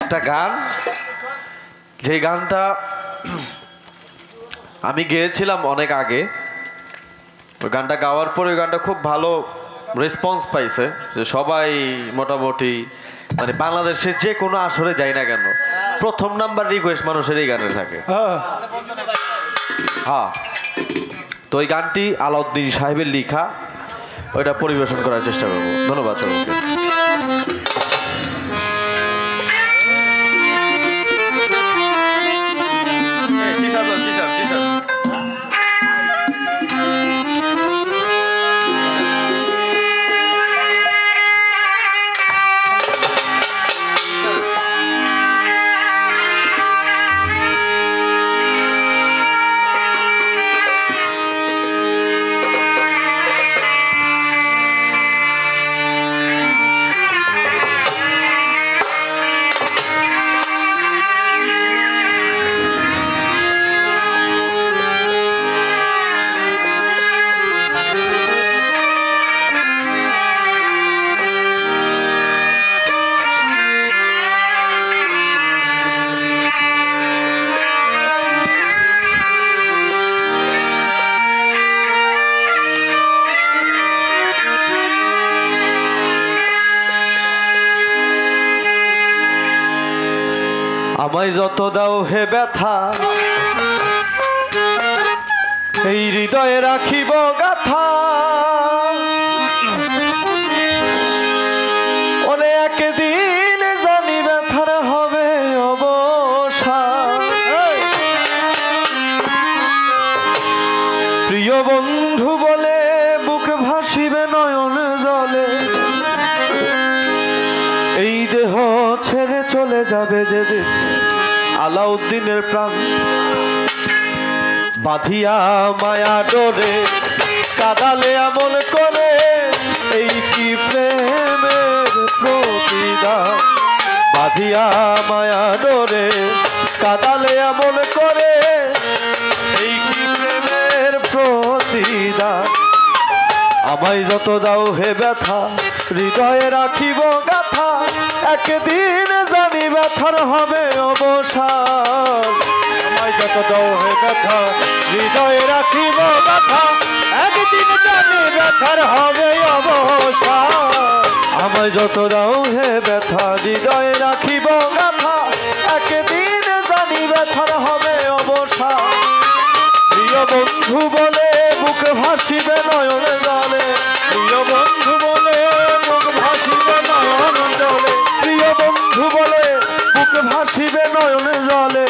একটা গান, যে গানটা আমি গেয়েছিলাম অনেক আগে। ওই গানটা গাওয়ার পরে ওই গানটা খুব ভালো রেসপন্স পাইছে, যে সবাই মোটামুটি মানে বাংলাদেশের যে কোনো আসরে যাই না কেন প্রথম নাম্বার রিকোয়েস্ট মানুষের এই গানে থাকে। হ্যাঁ, তো ওই গানটি আলাউদ্দিন সাহেবের লেখা, ওইটা পরিবেশন করার চেষ্টা করবো। ধন্যবাদ সবাইকে। আমায় যত দাও হে ব্যথা, এই হৃদয়ে রাখিব গাথা। অনেক দিন জানি ব্যথার হবে অবসান। প্রিয় বন্ধু বলে বুক ভাসিবে নয়ন জলে, এই দেহ ছেড়ে চলে যাবে যেদিন আলাউদ্দিনের প্রাণ। বাঁধিয়া মায়া ডোরে কাদালে আমল করে, এই কি প্রেমের প্রতিদান। বাঁধিয়া মায়া ডোরে কাদালে আমল করে, এই কি প্রেমের প্রতিদান। আমায় যত দাও হে ব্যথা, হৃদয়ে রাখিব গাথা। একদিন জানি ব্যথার হবে অবসান। আমায় যত দাও হে ব্যথা, হৃদয়ে রাখিব গাথা। একদিন জানি ব্যথার হবে অবসান। আমায় যত দাও হে ব্যথা, হৃদয়ে রাখিব গাথা। একদিন জানি ব্যথার হবে অবসান। প্রিয় বন্ধু বলে বুক ভাসিবে নয়ন জলে, প্রিয় বন্ধু বলে বুক ভাসিবে নয়ন জলে। প্রিয় বন্ধু বলে বুক ভাসিবে নয়ন জলে,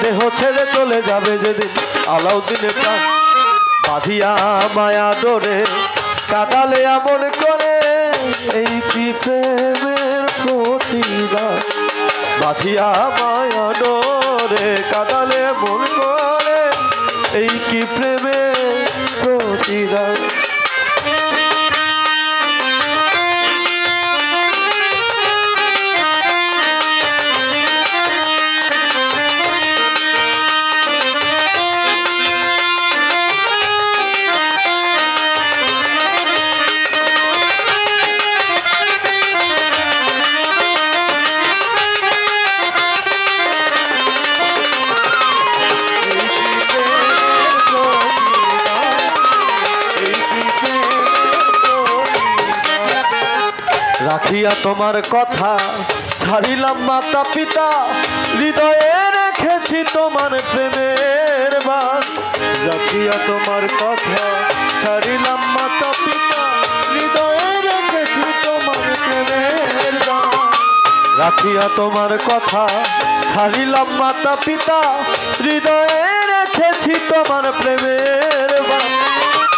দেহ ছেড়ে চলে যাবে যেদিন আলাউদ্দিনের প্রাণ। বাঁধিয়া মায়া ডোরে কাদালে আমন করে, এই কি প্রেমের প্রতিদান। বাঁধিয়া মায়া ডোরে কাদালে মন করে, এই কি প্রেমের প্রতিদান। রাখিয়া তোমার কথা ছাড়িলাম মাতা পিতা, হৃদয়ে রেখেছি তোমার প্রেমের বাস। রাখিয়া তোমার কথা ছাড়িলাম মাতা পিতা, হৃদয়ে রেখেছি তোমার প্রেমের বাস। রাখিয়া তোমার কথা ছাড়িলাম মাতা পিতা, হৃদয়ে রেখেছি তোমার প্রেমের বাস।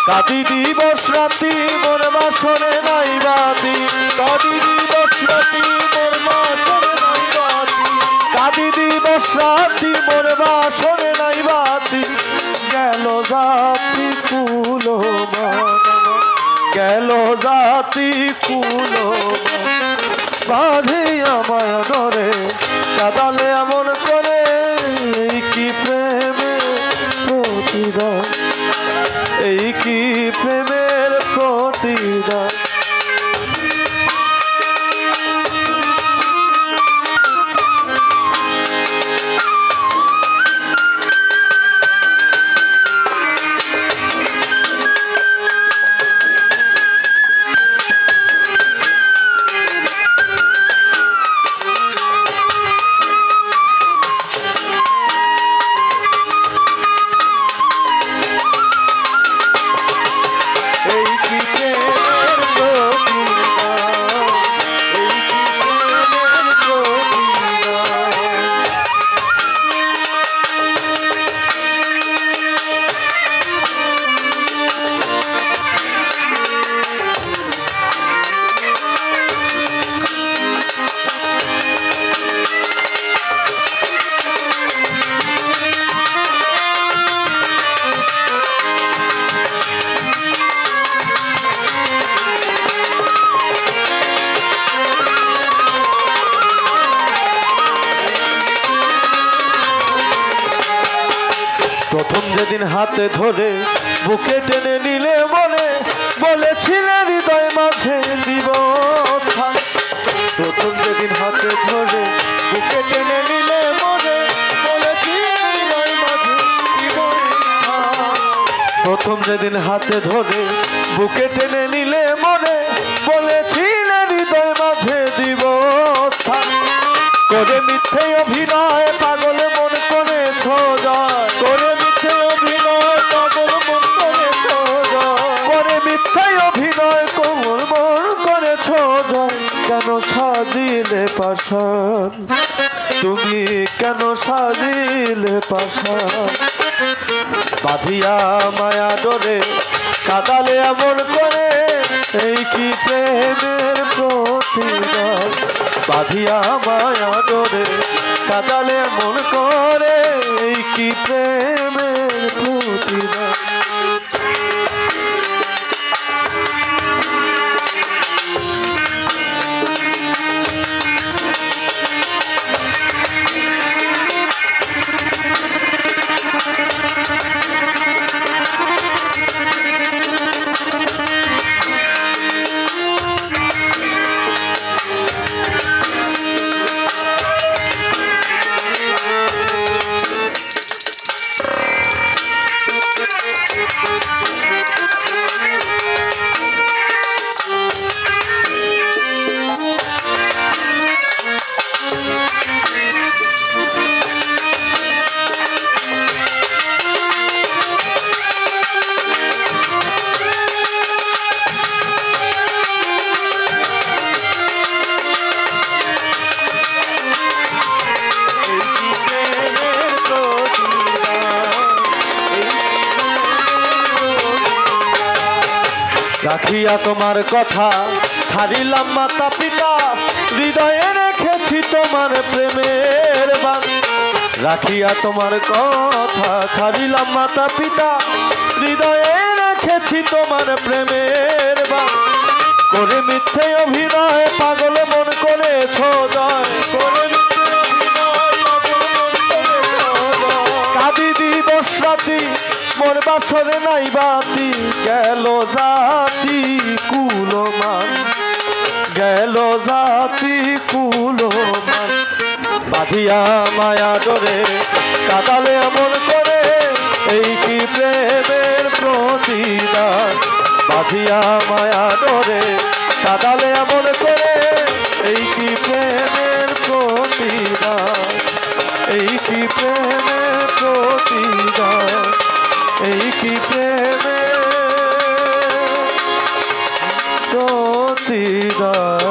কাঁদি দিবস রাতি মোর বাসরে নাই বাতি, কাঁদি দিবস রাতি মোর বাসরে নাই বাতি। কাঁদি দিবস রাতি মোর বাসরে নাই বাতি। গেল জাতি কুল গেল জাতি কুল বাঁধিয়া মায়া ডোরে কাদালে আমন করে, এই কি প্রেমে প্রতিদান। এই কি প্রেমের প্রতিদান। প্রথম যেদিন হাতে ধরে বুকে টেনে নিলে মনে বলেছিলে হৃদয় মাঝে দিব স্থান। প্রথম যেদিন হাতে ধরে বুকে টেনে নিলে মনে বলেছিলে হৃদয় মাঝে দিব স্থান। প্রথম যেদিন হাতে ধরে বুকে টেনে নিলে মনে বলেছিলে হৃদয় মাঝে দিব স্থান। করে মিথ্যে অভিনয় পাগল মন করেছ জয়, করে মিথ্যে অভিনয় পাগল মন করেছ জয়, করে মিথ্যে অভিনয় কোমল মন করেছ জয়। কেন সাজিলে পাষাণ তুমি, কেন সাজিলে পাষাণ। বাঁধিয়া মায়া ডোরে কাদালে এমন করে, এই কি প্রেমের প্রতিদান। বাঁধিয়া মায়া ডোরে কাদালে এমন করে, এই কি প্রেমের প্রতিদান। রাখিয়া তোমার কথা ছাড়িলাম মাতা পিতা, হৃদয়ে রেখেছি তোমার প্রেমের বাণ। রাখিয়া তোমার কথা ছাড়িলাম মাতা পিতা, হৃদয়ে রেখেছি তোমার প্রেমের বাণ। করে মিথ্যে অভিনয় পাগল মন করেছ জয়, করে মিথ্যে অভিনয় পাগল মন করেছ জয়। কাঁদি দিবস রাতি মোর বাসরে নাই বাতি, গেল জাতি কুলমান, গেল জাতি কুলমান। বাঁধিয়া মায়া ডোরে কাদালে এমন করে, এই কি প্রেমের প্রতিদান। বাঁধিয়া মায়া ডোরে কাদালে এমন করে, এই কি প্রেমের প্রতিদান, এই কি প্রেমের প্রতিদান, এই কি প্রেমের প্রতিদান।